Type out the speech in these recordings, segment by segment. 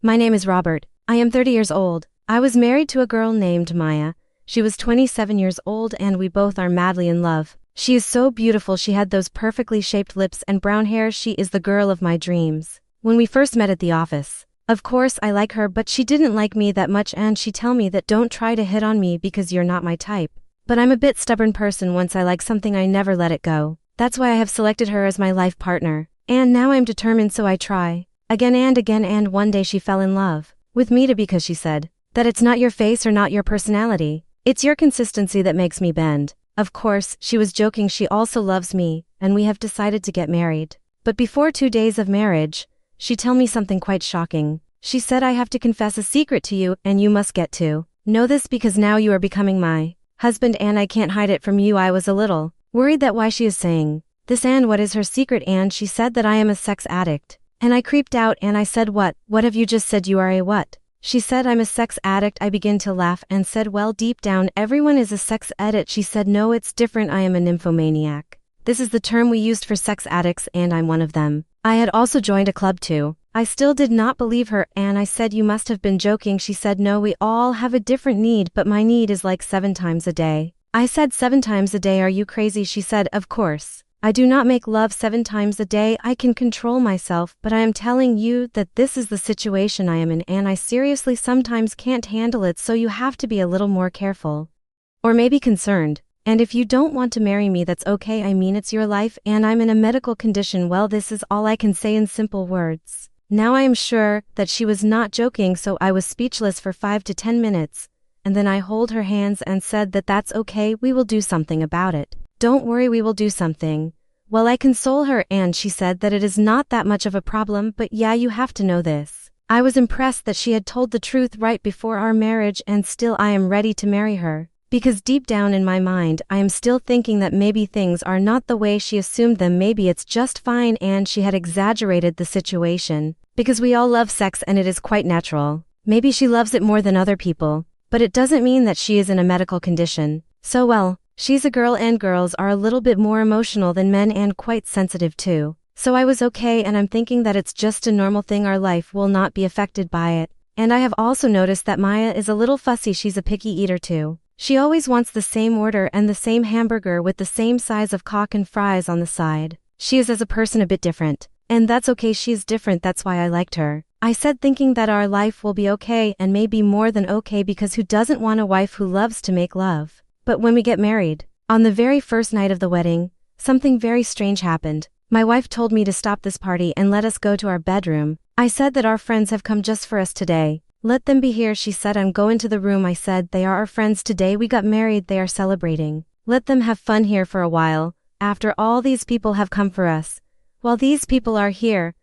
My name is Robert. I am 30 years old. I was married to a girl named Maya. She was 27 years old and we both are madly in love. She is so beautiful. She had those perfectly shaped lips and brown hair. She is the girl of my dreams. When we first met at the office, of course I like her, but she didn't like me that much and she tell me that don't try to hit on me because you're not my type. But I'm a bit stubborn person. Once I like something I never let it go. That's why I have selected her as my life partner. And now I'm determined, so I try again and again, and one day she fell in love with me because she said that it's not your face or not your personality, it's your consistency that makes me bend. Of course, she was joking. She also loves me, and we have decided to get married. But before 2 days of marriage, she tell me something quite shocking. She said, I have to confess a secret to you, and you must get to know this because now you are becoming my husband and I can't hide it from you. I was a little worried that why she is saying this and what is her secret, and she said that I am a sex addict. And I creeped out and I said, what have you just said? You are a what? She said, I'm a sex addict. I began to laugh and said, well, deep down everyone is a sex addict. She said, no, it's different. I am a nymphomaniac. This is the term we used for sex addicts and I'm one of them. I had also joined a club too. I still did not believe her and I said, you must have been joking. She said, no, we all have a different need, but my need is like 7 times a day. I said, 7 times a day? Are you crazy? She said, of course. I do not make love 7 times a day. I can control myself, but I am telling you that this is the situation I am in and I seriously sometimes can't handle it, so you have to be a little more careful. Or maybe concerned. And if you don't want to marry me, that's okay. I mean, it's your life and I'm in a medical condition. Well, this is all I can say in simple words. Now I am sure that she was not joking, so I was speechless for 5 to 10 minutes. And then I hold her hands and said that that's okay. We will do something about it. Don't worry, we will do something. Well, I console her and she said that it is not that much of a problem, but yeah, you have to know this. I was impressed that she had told the truth right before our marriage, and still I am ready to marry her. Because deep down in my mind, I am still thinking that maybe things are not the way she assumed them. Maybe it's just fine and she had exaggerated the situation. Because we all love sex and it is quite natural. Maybe she loves it more than other people. But it doesn't mean that she is in a medical condition. So well, she's a girl and girls are a little bit more emotional than men and quite sensitive too. So I was okay and I'm thinking that it's just a normal thing. Our life will not be affected by it. And I have also noticed that Maya is a little fussy. She's a picky eater too. She always wants the same order and the same hamburger with the same size of cock and fries on the side. She is as a person a bit different. And that's okay, she is different, that's why I liked her. I said, thinking that our life will be okay and maybe more than okay, because who doesn't want a wife who loves to make love? But when we get married, on the very first night of the wedding, something very strange happened. My wife told me to stop this party and let us go to our bedroom. I said that our friends have come just for us today. Let them be here. She said, I'm going to the room. I said, they are our friends today. We got married. They are celebrating. Let them have fun here for a while. After all, these people have come for us. While these people are here,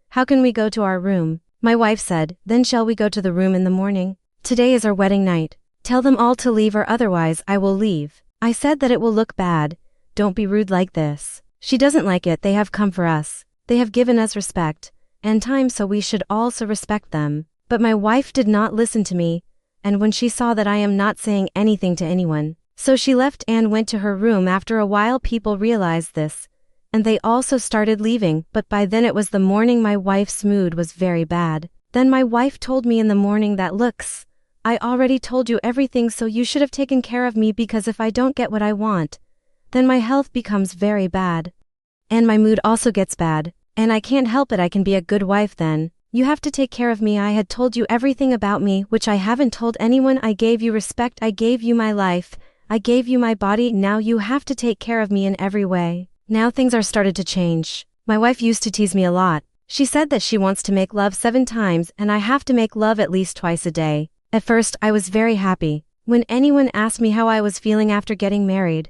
how can we go to our room? My wife said, then shall we go to the room in the morning? Today is our wedding night. Tell them all to leave or otherwise I will leave. I said that it will look bad. Don't be rude like this. She doesn't like it. They have come for us. They have given us respect and time, so we should also respect them. But my wife did not listen to me, and when she saw that I am not saying anything to anyone, so she left and went to her room. After a while, people realized this, and they also started leaving, but by then it was the morning. My wife's mood was very bad. Then my wife told me in the morning that, looks, I already told you everything, so you should have taken care of me, because if I don't get what I want, then my health becomes very bad. And my mood also gets bad, and I can't help it. I can be a good wife then. You have to take care of me. I had told you everything about me, which I haven't told anyone. I gave you respect. I gave you my life. I gave you my body. Now you have to take care of me in every way. Now things are started to change. My wife used to tease me a lot. She said that she wants to make love 7 times and I have to make love at least twice a day. At first, I was very happy. When anyone asked me how I was feeling after getting married,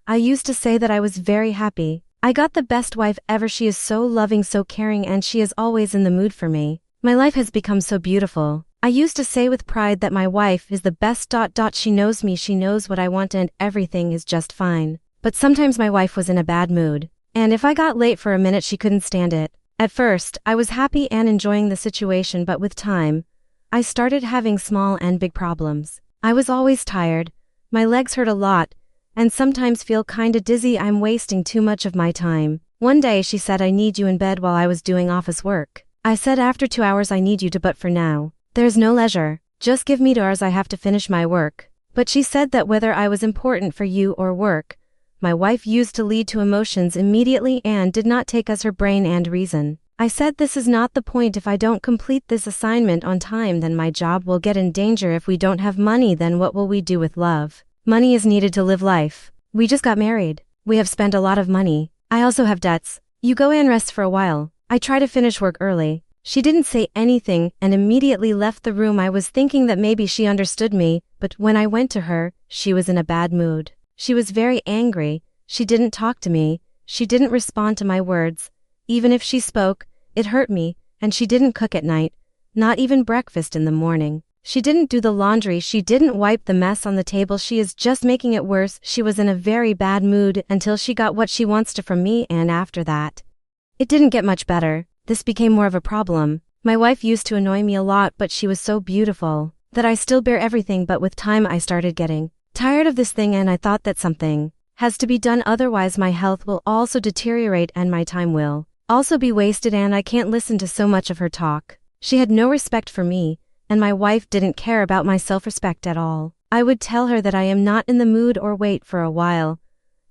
I used to say that I was very happy. I got the best wife ever. She is so loving, so caring, and she is always in the mood for me. My life has become so beautiful. I used to say with pride that my wife is the best. She knows me, she knows what I want, and everything is just fine. But sometimes my wife was in a bad mood, and if I got late for a minute she couldn't stand it. At first, I was happy and enjoying the situation, but with time, I started having small and big problems. I was always tired, my legs hurt a lot, and sometimes feel kinda dizzy. I'm wasting too much of my time. One day she said, I need you in bed, while I was doing office work. I said after 2 hours I need you to, but for now, there's no leisure. Just give me 2 hours, I have to finish my work. But she said that whether I was important for you or work, my wife used to lead to emotions immediately and did not take as her brain and reason. I said this is not the point. If I don't complete this assignment on time, then my job will get in danger. If we don't have money, then what will we do with love? Money is needed to live life. We just got married. We have spent a lot of money. I also have debts. You go and rest for a while. I try to finish work early. She didn't say anything and immediately left the room. I was thinking that maybe she understood me, but when I went to her, she was in a bad mood. She was very angry. She didn't talk to me. She didn't respond to my words. Even if she spoke, it hurt me, and she didn't cook at night, not even breakfast in the morning. She didn't do the laundry. She didn't wipe the mess on the table. She is just making it worse. She was in a very bad mood until she got what she wants to from me, and after that, it didn't get much better. This became more of a problem. My wife used to annoy me a lot, but she was so beautiful that I still bear everything. But with time I started getting tired of this thing, and I thought that something has to be done, otherwise my health will also deteriorate and my time will also be wasted, and I can't listen to so much of her talk. She had no respect for me, and my wife didn't care about my self-respect at all. I would tell her that I am not in the mood or wait for a while.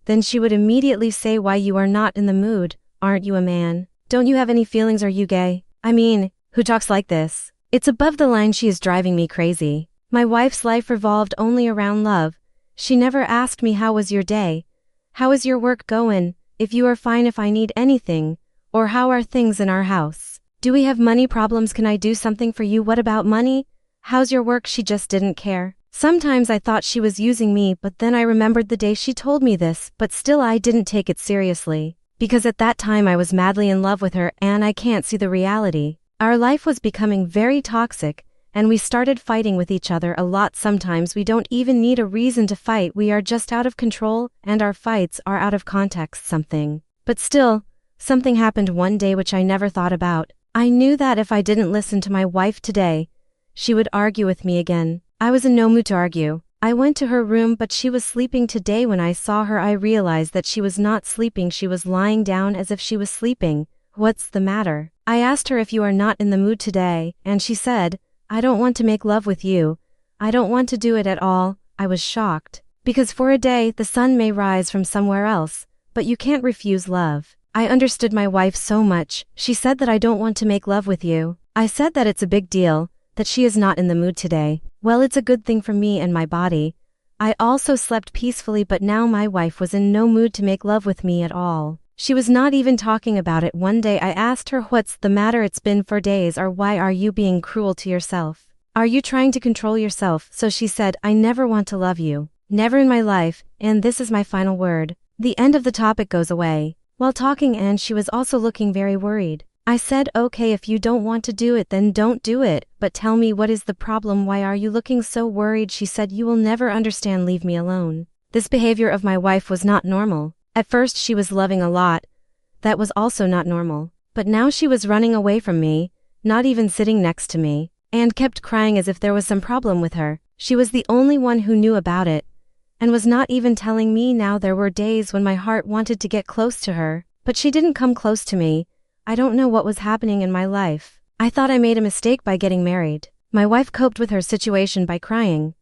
Then she would immediately say, why you are not in the mood? Aren't you a man? Don't you have any feelings? Are you gay? I mean, who talks like this? It's above the line. She is driving me crazy. My wife's life revolved only around love. She never asked me, how was your day? How is your work going? If you are fine, if I need anything, or how are things in our house? Do we have money problems? Can I do something for you? What about money? How's your work? She just didn't care. Sometimes I thought she was using me, but then I remembered the day she told me this, but still I didn't take it seriously. Because at that time I was madly in love with her, and I can't see the reality. Our life was becoming very toxic, and we started fighting with each other a lot. Sometimes we don't even need a reason to fight. We are just out of control, and our fights are out of context. But still, something happened one day which I never thought about. I knew that if I didn't listen to my wife today, she would argue with me again. I was in no mood to argue. I went to her room, but she was sleeping. Today when I saw her, I realized that she was not sleeping. She was lying down as if she was sleeping. What's the matter? I asked her, if you are not in the mood today, and she said, I don't want to make love with you. I don't want to do it at all. I was shocked. Because for a day, the sun may rise from somewhere else, but you can't refuse love. I understood my wife so much. She said that I don't want to make love with you. I said that it's a big deal, that she is not in the mood today. Well, it's a good thing for me and my body. I also slept peacefully, but now my wife was in no mood to make love with me at all. She was not even talking about it. One day I asked her, what's the matter? It's been 4 days. Or why are you being cruel to yourself? Are you trying to control yourself? So she said, I never want to love you. Never in my life, and this is my final word. The end of the topic goes away. While talking, and she was also looking very worried. I said, okay, if you don't want to do it, then don't do it, but tell me, what is the problem? Why are you looking so worried? She said, you will never understand, leave me alone. This behavior of my wife was not normal. At first she was loving a lot. That was also not normal. But now she was running away from me, not even sitting next to me, and kept crying as if there was some problem with her. She was the only one who knew about it, and was not even telling me. Now there were days when my heart wanted to get close to her, but she didn't come close to me. I don't know what was happening in my life. I thought I made a mistake by getting married. My wife coped with her situation by crying.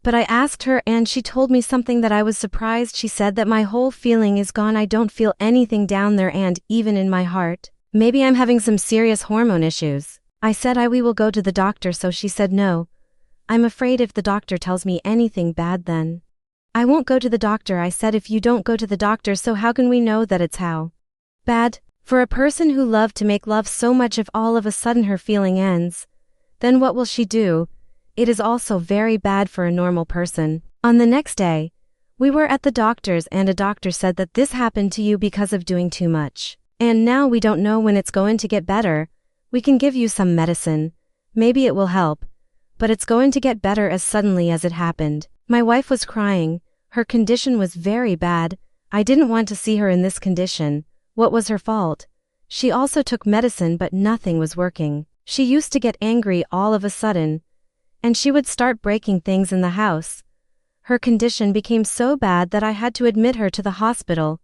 But I asked her, and she told me something that I was surprised. She said that my whole feeling is gone. I don't feel anything down there, and even in my heart. Maybe I'm having some serious hormone issues. I said, we will go to the doctor. So she said, no. I'm afraid if the doctor tells me anything bad, then I won't go to the doctor. I said, if you don't go to the doctor, so how can we know that it's how bad? For a person who loved to make love so much, if all of a sudden her feeling ends, then what will she do? It is also very bad for a normal person. On the next day, we were at the doctor's, and a doctor said that this happened to you because of doing too much. And now we don't know when it's going to get better. We can give you some medicine. Maybe it will help. But it's going to get better as suddenly as it happened. My wife was crying. Her condition was very bad. I didn't want to see her in this condition. What was her fault? She also took medicine, but nothing was working. She used to get angry all of a sudden, and she would start breaking things in the house. Her condition became so bad that I had to admit her to the hospital,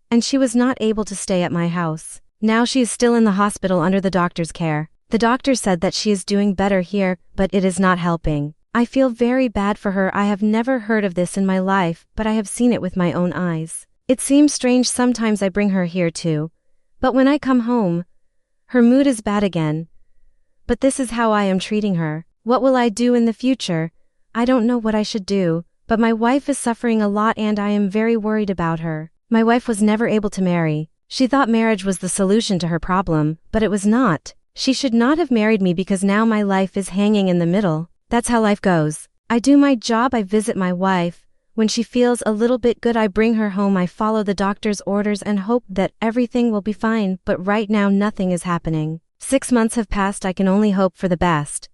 and she was not able to stay at my house. Now she is still in the hospital under the doctor's care. The doctor said that she is doing better here, but it is not helping. I feel very bad for her. I have never heard of this in my life, but I have seen it with my own eyes. It seems strange sometimes I bring her here too. But when I come home, her mood is bad again. But this is how I am treating her. What will I do in the future? I don't know what I should do, but my wife is suffering a lot and I am very worried about her. My wife was never able to marry. She thought marriage was the solution to her problem, but it was not. She should not have married me because now my life is hanging in the middle. That's how life goes. I do my job, I visit my wife. When she feels a little bit good, I bring her home. I follow the doctor's orders and hope that everything will be fine, but right now nothing is happening. 6 months have passed. I can only hope for the best.